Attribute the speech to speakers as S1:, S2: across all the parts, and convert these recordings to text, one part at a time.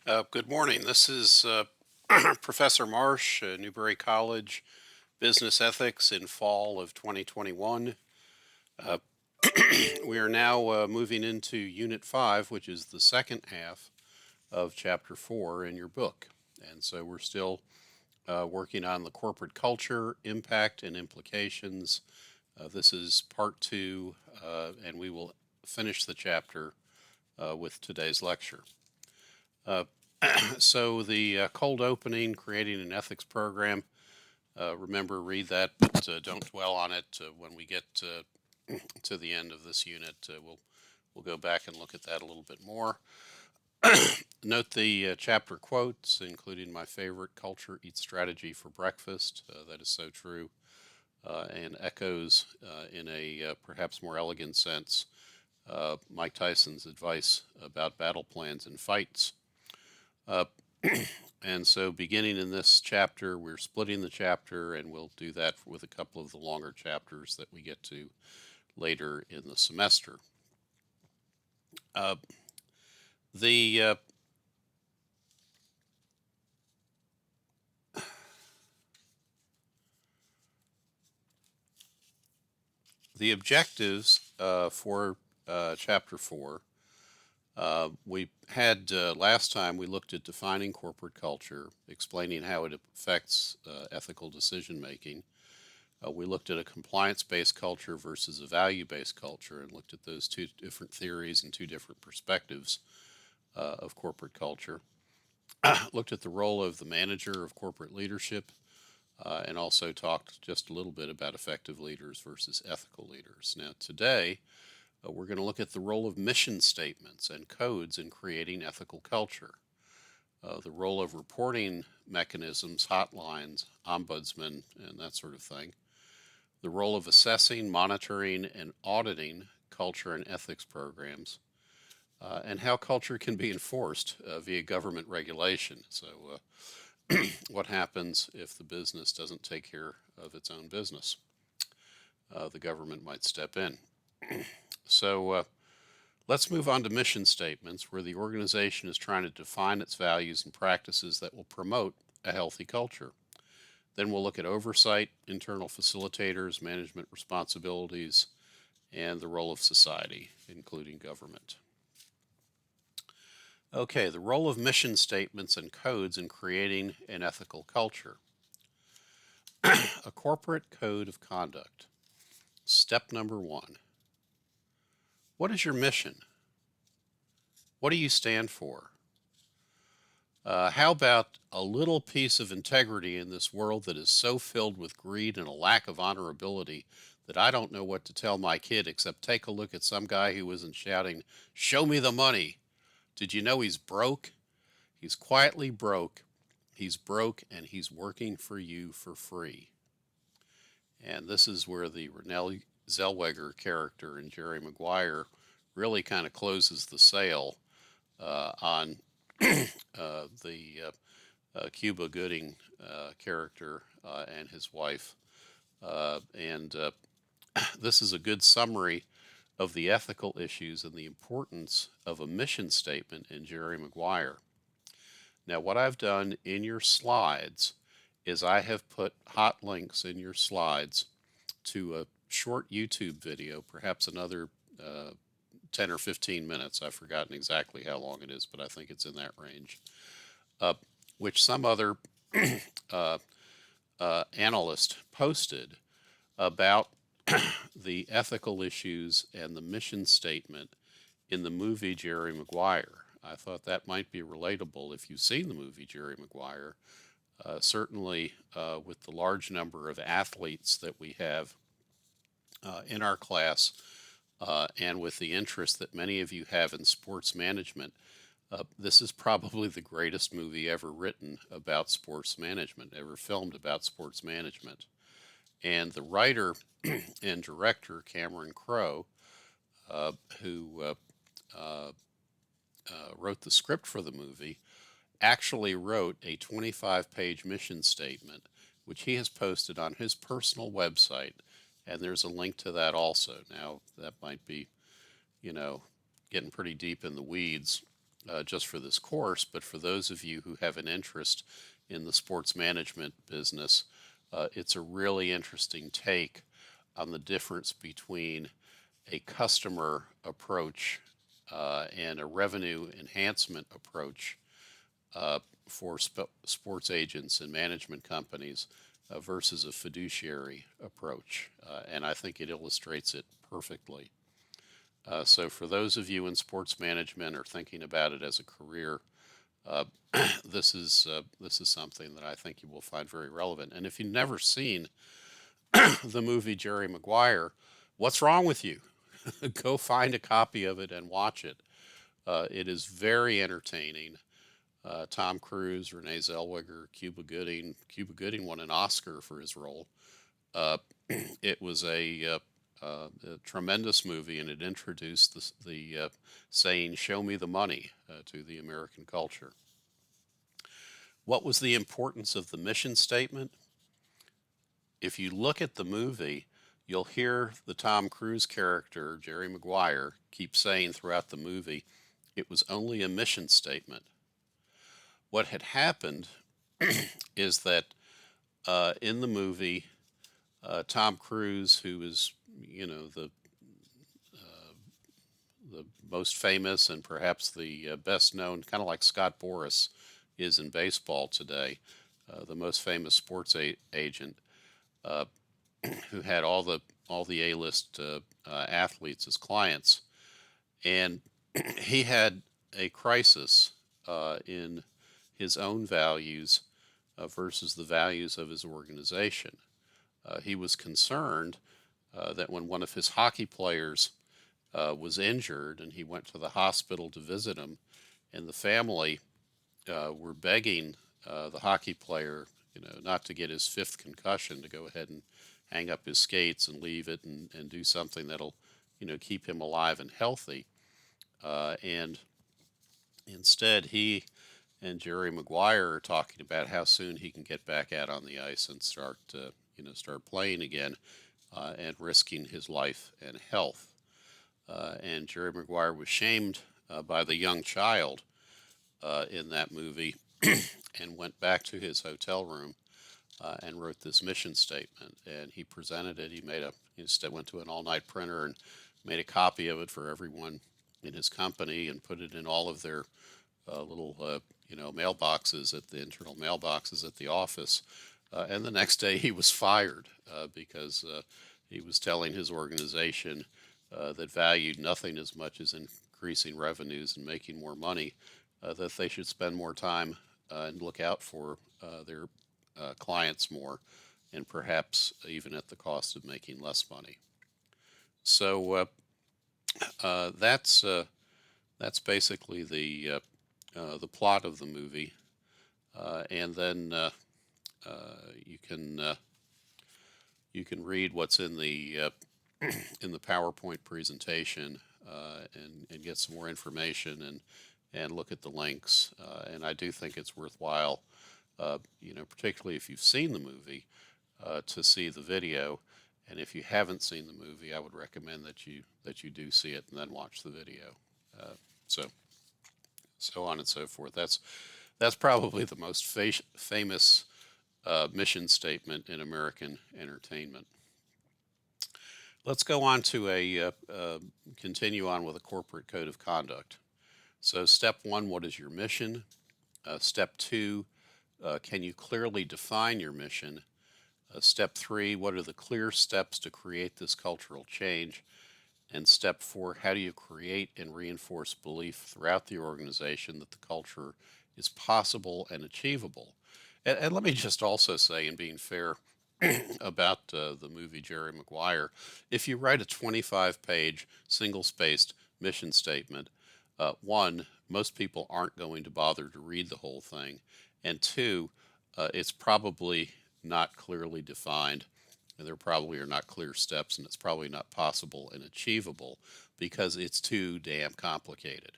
S1: Good morning. This is Professor Marsh, Newberry College, Business Ethics in fall of 2021. Uh, we are now moving into Unit 5, which is the second half of Chapter 4 in your book. And so we're still working on the corporate culture, impact, and implications. This is part 2, and we will finish the chapter with today's lecture. Uh, so the cold opening, creating an ethics program. Remember, read that, but don't dwell on it. When we get to the end of this unit, we'll go back and look at that a little bit more. Note the chapter quotes, including my favorite: "Culture eats strategy for breakfast." That is so true, and echoes in a perhaps more elegant sense Mike Tyson's advice about battle plans and fights. Uh, and so, beginning in this chapter, we're splitting the chapter, and we'll do that with a couple of the longer chapters that we get to later in the semester. Uh, the the objectives for chapter 4. We had last time we looked at defining corporate culture, explaining how it affects ethical decision making. We looked at a compliance based culture versus a value based culture and looked at those two different theories and two different perspectives of corporate culture. Looked at the role of the manager of corporate leadership and also talked just a little bit about effective leaders versus ethical leaders. Now, today, we're going to look at the role of mission statements and codes in creating ethical culture, the role of reporting mechanisms, hotlines, ombudsmen, and that sort of thing, the role of assessing, monitoring, and auditing culture and ethics programs, and how culture can be enforced via government regulation. So, what happens if the business doesn't take care of its own business? The government might step in. So, let's move on to mission statements, where the organization is trying to define its values and practices that will promote a healthy culture. Then we'll look at oversight, internal facilitators, management responsibilities, and the role of society, including government. Okay, the role of mission statements and codes in creating an ethical culture. A corporate code of conduct. Step number 1. What is your mission? What do you stand for? How about a little piece of integrity in this world that is so filled with greed and a lack of honorability that I don't know what to tell my kid except take a look at some guy who isn't shouting, "Show me the money." Did you know he's broke? He's quietly broke. He's broke and he's working for you for free. And this is where the Renee Zellweger character in Jerry Maguire really kind of closes the sale on the Cuba Gooding character and his wife. And this is a good summary of the ethical issues and the importance of a mission statement in Jerry Maguire. Now, what I've done in your slides is I have put hot links in your slides to a short YouTube video, perhaps another 10 or 15 minutes. I've forgotten exactly how long it is, but I think it's in that range, which some other uh, analyst posted about the ethical issues and the mission statement in the movie Jerry Maguire. I thought that might be relatable if you've seen the movie Jerry Maguire. Certainly, with the large number of athletes that we have in our class, and with the interest that many of you have in sports management, this is probably the greatest movie ever written about sports management, ever filmed about sports management. And the writer and director, Cameron Crowe, who wrote the script for the movie, actually wrote a 25-page mission statement, which he has posted on his personal website. And there's a link to that also. Now, that might be, getting pretty deep in the weeds just for this course, but for those of you who have an interest in the sports management business, it's a really interesting take on the difference between a customer approach and a revenue enhancement approach uh, for sports agents and management companies versus a fiduciary approach. And I think it illustrates it perfectly. So, for those of you in sports management or thinking about it as a career, uh, this is something that I think you will find very relevant. And if you've never seen the movie Jerry Maguire, what's wrong with you? Go find a copy of it and watch it. It is very entertaining. Tom Cruise, Renee Zellweger, Cuba Gooding. Cuba Gooding won an Oscar for his role. Uh, it was a tremendous movie, and it introduced the saying "Show me the money" to the American culture. What was the importance of the mission statement? If you look at the movie, you'll hear the Tom Cruise character, Jerry Maguire, keep saying throughout the movie, it was only a mission statement. What had happened is that in the movie, Tom Cruise, who is, you know, the most famous and perhaps the best known, kind of like Scott Boras is in baseball today, the most famous sports agent uh, who had all the A-list athletes as clients, and he had a crisis in his own values versus the values of his organization. He was concerned that when one of his hockey players was injured and he went to the hospital to visit him, and the family were begging the hockey player, you know, not to get his fifth concussion, to go ahead and hang up his skates and leave it and do something that'll, you know, keep him alive and healthy. And instead, he and Jerry Maguire are talking about how soon he can get back out on the ice and start, start playing again and risking his life and health. And Jerry Maguire was shamed by the young child in that movie and went back to his hotel room and wrote this mission statement. And he presented it. He went to an all-night printer and made a copy of it for everyone in his company and put it in all of their little mailboxes at the internal mailboxes at the office. And the next day he was fired because he was telling his organization that valued nothing as much as increasing revenues and making more money, that they should spend more time and look out for their clients more, and perhaps even at the cost of making less money. So uh, that's uh, that's basically the plot of the movie, and then you can read what's in the in the PowerPoint presentation and get some more information and look at the links. And I do think it's worthwhile, particularly if you've seen the movie, to see the video. And if you haven't seen the movie, I would recommend that you do see it and then watch the video. Uh, so so on and so forth. That's probably the most famous mission statement in American entertainment. Let's go on to continue on with a corporate code of conduct. So, step one, what is your mission? Step two, can you clearly define your mission? Step three, what are the clear steps to create this cultural change? And step four, how do you create and reinforce belief throughout the organization that the culture is possible and achievable? And let me just also say, in being fair about the movie Jerry Maguire, if you write a 25-page, single-spaced mission statement, one, most people aren't going to bother to read the whole thing, and two, it's probably not clearly defined, and there probably are not clear steps, and it's probably not possible and achievable because it's too damn complicated.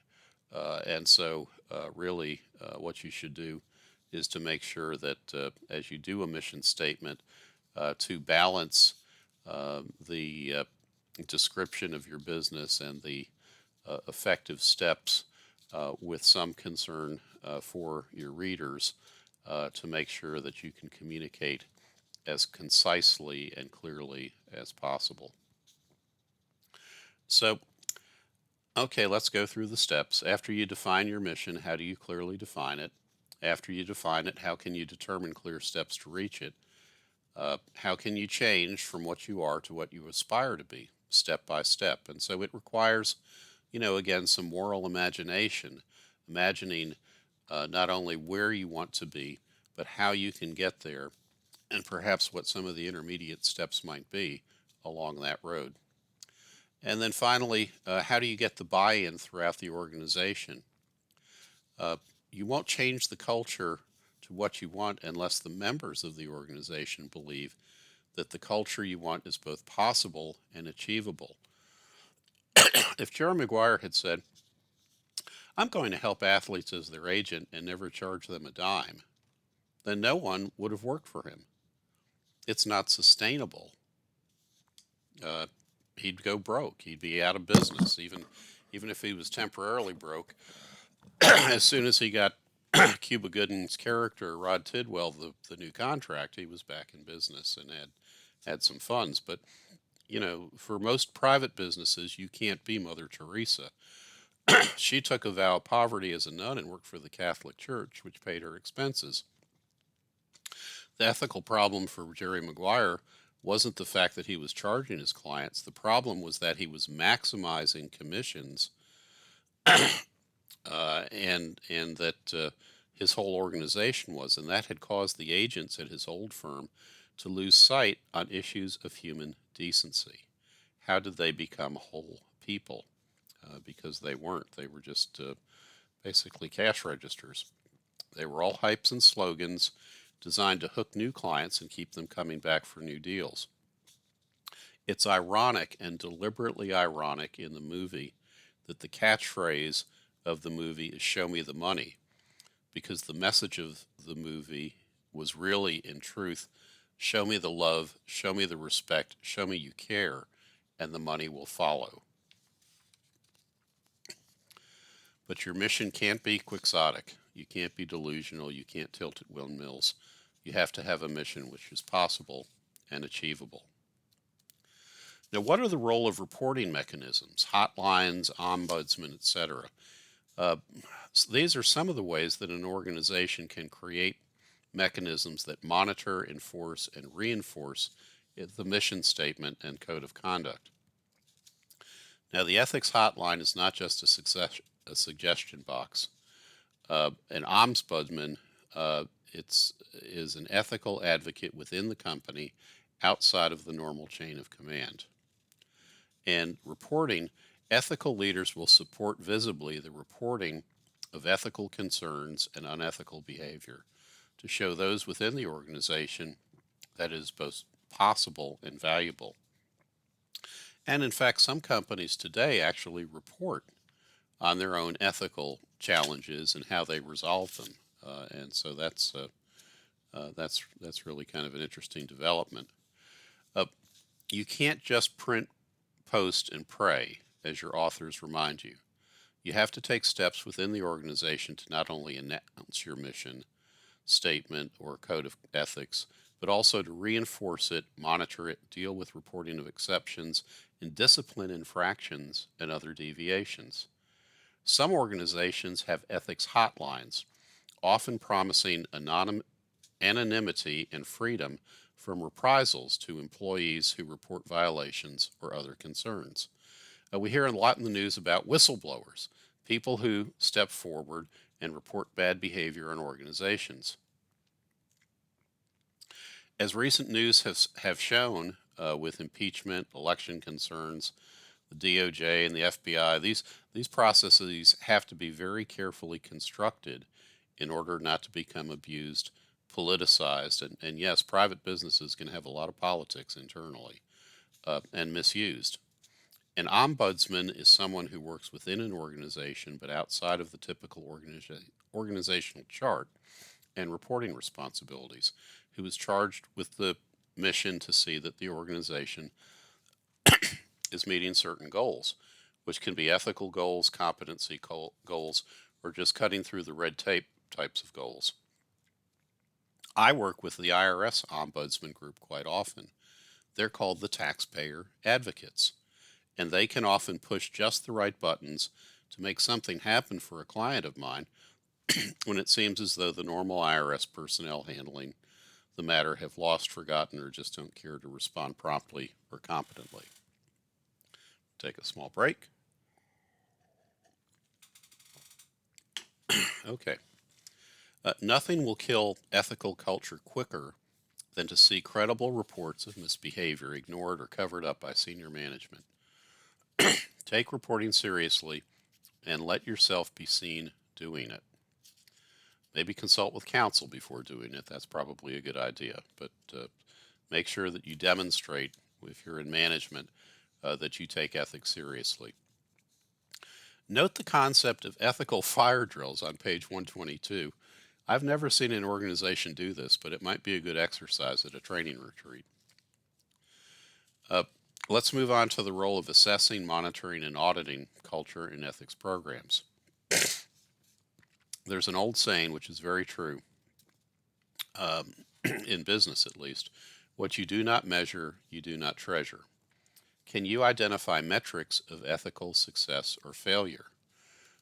S1: And so, really, what you should do is to make sure that as you do a mission statement, to balance the description of your business and the effective steps with some concern for your readers to make sure that you can communicate as concisely and clearly as possible. So, okay, let's go through the steps. After you define your mission, how do you clearly define it? After you define it, how can you determine clear steps to reach it? How can you change from what you are to what you aspire to be, step by step? And so it requires, again, some moral imagination, imagining not only where you want to be, but how you can get there, and perhaps what some of the intermediate steps might be along that road. And then finally, how do you get the buy in throughout the organization? Uh, you won't change the culture to what you want unless the members of the organization believe that the culture you want is both possible and achievable. If Jerry Maguire had said, I'm going to help athletes as their agent and never charge them a dime, then no one would have worked for him. It's not sustainable. Uh, he'd go broke. He'd be out of business, even if he was temporarily broke. As soon as he got Cuba Gooding's character, Rod Tidwell, the new contract, he was back in business and had some funds. But for most private businesses, you can't be Mother Teresa. She took a vow of poverty as a nun and worked for the Catholic Church, which paid her expenses. The ethical problem for Jerry Maguire wasn't the fact that he was charging his clients. The problem was that he was maximizing commissions, and that his whole organization was, and that had caused the agents at his old firm to lose sight on issues of human decency. How did they become whole people? Because they weren't. They were just basically cash registers. They were all hypes and slogans designed to hook new clients and keep them coming back for new deals. It's ironic, and deliberately ironic, in the movie that the catchphrase of the movie is "show me the money," because the message of the movie was really, in truth, show me the love, show me the respect, show me you care, and the money will follow. But your mission can't be quixotic. You can't be delusional. You can't tilt at windmills. You have to have a mission which is possible and achievable. Now, what are the role of reporting mechanisms, hotlines, ombudsman, etc.? These are some of the ways that an organization can create mechanisms that monitor, enforce, and reinforce the mission statement and code of conduct. Now, the ethics hotline is not just a suggestion box. An ombudsman is an ethical advocate within the company outside of the normal chain of command. And reporting, ethical leaders will support visibly the reporting of ethical concerns and unethical behavior to show those within the organization that is both possible and valuable. And in fact, some companies today actually report on their own ethical challenges and how they resolve them. And so that's really kind of an interesting development. You can't just print, post, and pray, as your authors remind you. You have to take steps within the organization to not only announce your mission statement or code of ethics, but also to reinforce it, monitor it, deal with reporting of exceptions, and discipline infractions and other deviations. Some organizations have ethics hotlines, often promising anonymity and freedom from reprisals to employees who report violations or other concerns. We hear a lot in the news about whistleblowers, people who step forward and report bad behavior in organizations. As recent news have shown with impeachment, election concerns, the DOJ and the FBI, these processes have to be very carefully constructed in order not to become abused, politicized, and yes, private businesses can have a lot of politics internally and misused. An ombudsman is someone who works within an organization but outside of the typical organizational chart and reporting responsibilities, who is charged with the mission to see that the organization is meeting certain goals. which can be ethical goals, competency goals, or just cutting through the red tape types of goals. I work with the IRS Ombudsman Group quite often. They're called the taxpayer advocates, and they can often push just the right buttons to make something happen for a client of mine when it seems as though the normal IRS personnel handling the matter have lost, forgotten, or just don't care to respond promptly or competently. Take a small break. Okay. Nothing will kill ethical culture quicker than to see credible reports of misbehavior ignored or covered up by senior management. Take reporting seriously and let yourself be seen doing it. Maybe consult with counsel before doing it. That's probably a good idea. But make sure that you demonstrate, if you're in management, that you take ethics seriously. Note the concept of ethical fire drills on page 122. I've never seen an organization do this, but it might be a good exercise at a training retreat. Let's move on to the role of assessing, monitoring, and auditing culture in ethics programs. There's an old saying, which is very true, in business at least: what you do not measure, you do not treasure. Can you identify metrics of ethical success or failure?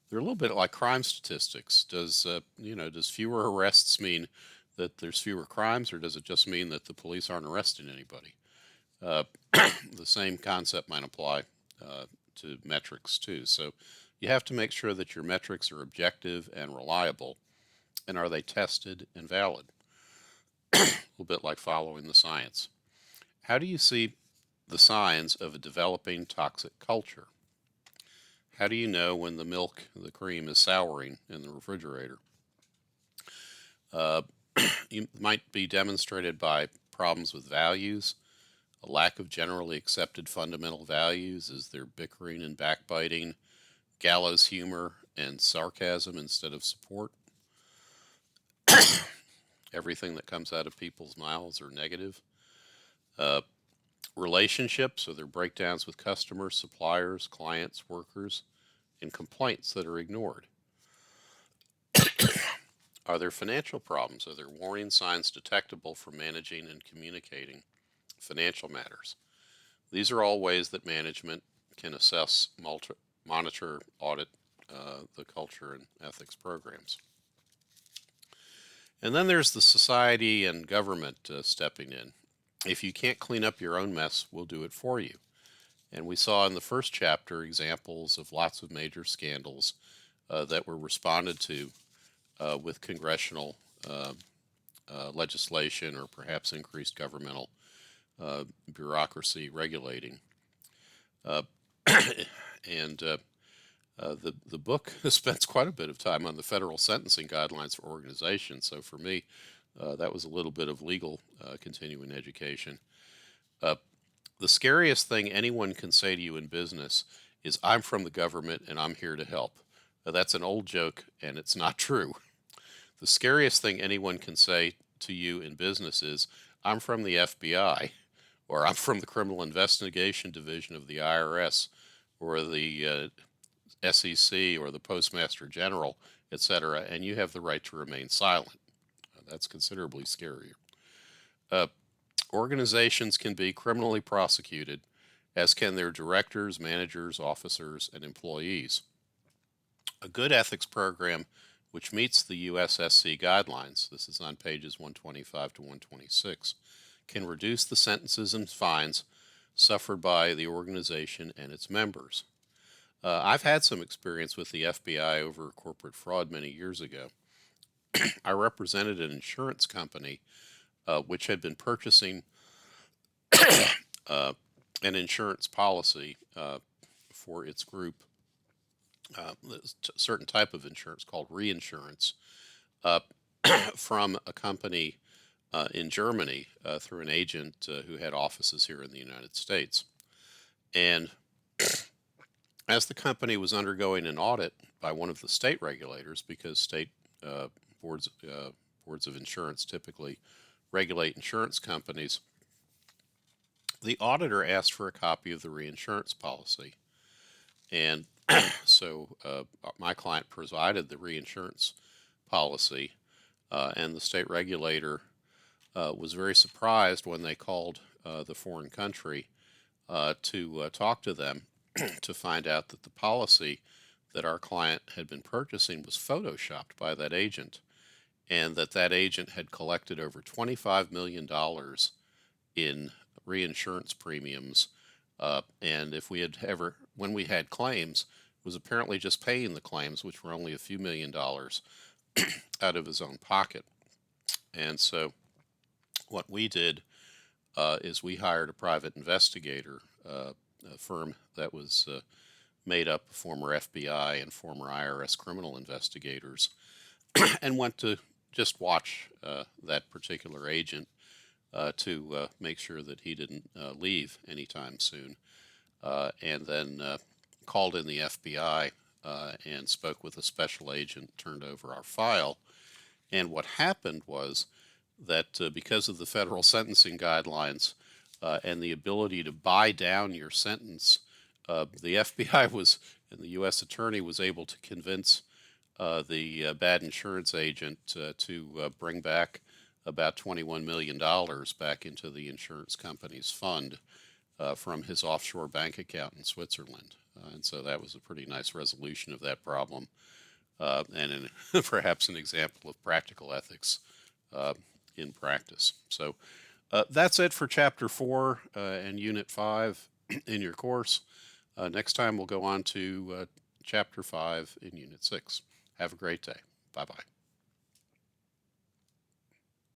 S1: They're a little bit like crime statistics. Does fewer arrests mean that there's fewer crimes, or does it just mean that the police aren't arresting anybody? The same concept might apply to metrics too. So you have to make sure that your metrics are objective and reliable, and are they tested and valid? A little bit like following the science. How do you see the signs of a developing toxic culture? How do you know when the cream is souring in the refrigerator? You might be demonstrated by problems with values, a lack of generally accepted fundamental values. Is there bickering and backbiting, gallows humor and sarcasm instead of support? Everything that comes out of people's mouths are negative. Relationships, are there breakdowns with customers, suppliers, clients, workers, and complaints that are ignored? Are there financial problems? Are there warning signs detectable for managing and communicating financial matters? These are all ways that management can assess, monitor, audit the culture and ethics programs. And then there's the society and government stepping in. If you can't clean up your own mess, we'll do it for you. And we saw in the first chapter examples of lots of major scandals that were responded to with congressional legislation, or perhaps increased governmental bureaucracy regulating. And the book spends quite a bit of time on the federal sentencing guidelines for organizations. So for me, that was a little bit of legal continuing education. The scariest thing anyone can say to you in business is, "I'm from the government and I'm here to help." That's an old joke, and it's not true. The scariest thing anyone can say to you in business is, "I'm from the FBI," or "I'm from the Criminal Investigation Division of the IRS," or the SEC, or the Postmaster General, etc., and you have the right to remain silent. That's considerably scarier. Organizations can be criminally prosecuted, as can their directors, managers, officers, and employees. A good ethics program which meets the USSC guidelines, this is on pages 125 to 126, can reduce the sentences and fines suffered by the organization and its members. I've had some experience with the FBI over corporate fraud many years ago. I represented an insurance company which had been purchasing an insurance policy for its group, a certain type of insurance called reinsurance, from a company in Germany through an agent who had offices here in the United States. And as the company was undergoing an audit by one of the state regulators, because state boards of insurance typically regulate insurance companies, the auditor asked for a copy of the reinsurance policy. And so my client provided the reinsurance policy, and the state regulator was very surprised when they called the foreign country to talk to them to find out that the policy that our client had been purchasing was photoshopped by that agent, and that that agent had collected over $25 million in reinsurance premiums. And if we had ever, when we had claims, was apparently just paying the claims, which were only a few $1 million out of his own pocket. And so what we did is we hired a private investigator, a firm that was made up of former FBI and former IRS criminal investigators, and went to just watch that particular agent to make sure that he didn't leave anytime soon. And then called in the FBI and spoke with a special agent, turned over our file. And what happened was that because of the federal sentencing guidelines and the ability to buy down your sentence, the FBI was, and the U.S. attorney was able to convince the bad insurance agent to bring back about $21 million back into the insurance company's fund from his offshore bank account in Switzerland. And so that was a pretty nice resolution of that problem, perhaps an example of practical ethics in practice. So that's it for Chapter 4 and Unit 5 in your course. Next time we'll go on to Chapter 5 in Unit 6. Have a great day. Bye-bye.